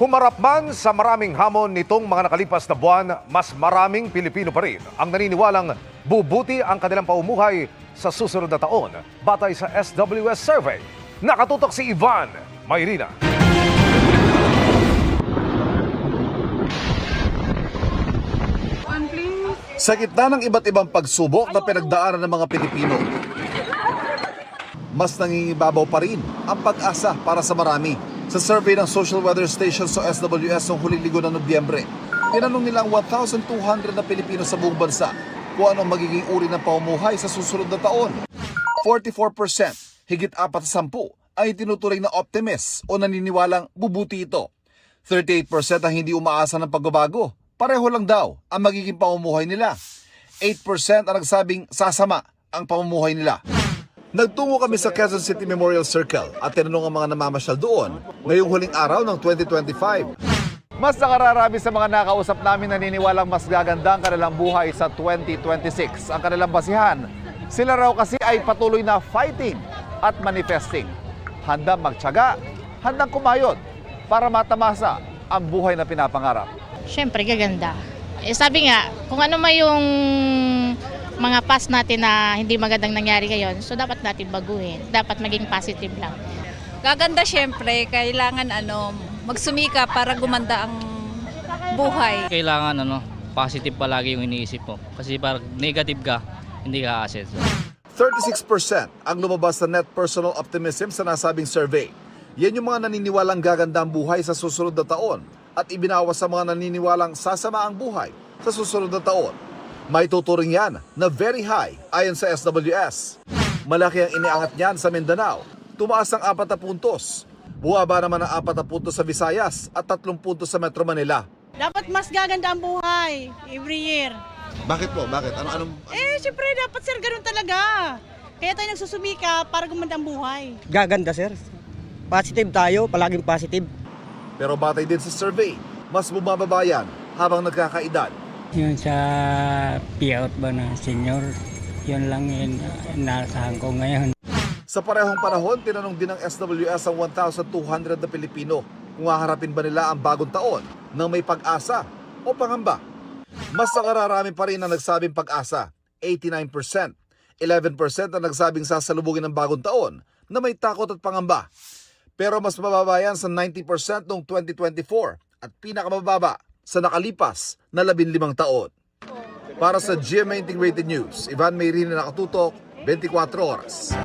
Humarap man sa maraming hamon nitong mga nakalipas na buwan, mas maraming Pilipino pa rin ang naniniwalang bubuti ang kanilang paumuhay sa susunod na taon batay sa SWS survey. Nakatutok si Ivan Mayrina. Sa gitna ng iba't ibang pagsubok na pinagdaanan ng mga Pilipino, mas nangingibabaw pa rin ang pag-asa para sa marami. Sa survey ng Social Weather Station sa SWS noong huling linggo ng Nobyembre, tinanong nila ang 1,200 na Pilipino sa buong bansa kung anong magiging uri ng pamumuhay sa susunod na taon. 44%, higit 4 sa 10, ay tinuturing na optimist o naniniwalang bubuti ito. 38% ang hindi umaasa ng pagbabago. Pareho lang daw ang magiging pamumuhay nila. 8% ang nagsabing sasama ang pamumuhay nila. Nagtungo kami sa Quezon City Memorial Circle at tinanong ang mga namamasyal doon ngayong huling araw ng 2025. Mas nakararami sa mga nakausap namin naniniwalang mas gaganda ang kanilang buhay sa 2026. Ang kanilang basihan, sila raw kasi ay patuloy na fighting at manifesting. Handang magtiyaga, handang kumayod para matamasa ang buhay na pinapangarap. Siyempre, gaganda. Sabi nga, kung ano may yung mga past natin na hindi magandang nangyari ngayon, so dapat natin baguhin. Dapat maging positive lang. Gaganda siyempre, kailangan magsumika para gumanda ang buhay. Kailangan positive palagi yung iniisip mo. Kasi parang negative ka, hindi ka asset. 36% ang lumabas na net personal optimism sa nasabing survey. Yan yung mga naniniwalang gaganda ang buhay sa susunod na taon at ibinawas sa mga naniniwalang sasama ang buhay sa susunod na taon. May tuturing yan na very high ayon sa SWS. Malaki ang iniangat niyan sa Mindanao. Tumaas ang 4 puntos. Buwaba naman ang 4 puntos sa Visayas at 3 puntos sa Metro Manila. Dapat mas gaganda ang buhay every year. Bakit po? Bakit? Anong? Siyempre dapat sir, ganun talaga. Kaya tayo nagsusumika para gumanda ang buhay. Gaganda sir. Positive tayo, palaging positive. Pero batay din sa survey, mas bumababa yan habang nagkakaedad. Yun sa payout ba na senior, yun lang yun naasahan ko ngayon. Sa parehong panahon, tinanong din ng SWS ang 1,200 na Pilipino kung haharapin ba nila ang bagong taon ng may pag-asa o pangamba. Mas nakararami pa rin ang nagsabing pag-asa, 89%. 11% ang nagsabing sasalubungin ng bagong taon na may takot at pangamba. Pero mas mababa yan sa 90% noong 2024 at pinakamababa sa nakalipas na 15 taon. Para sa GMA Integrated News, Ivan Mayrina, nakatutok, 24 oras.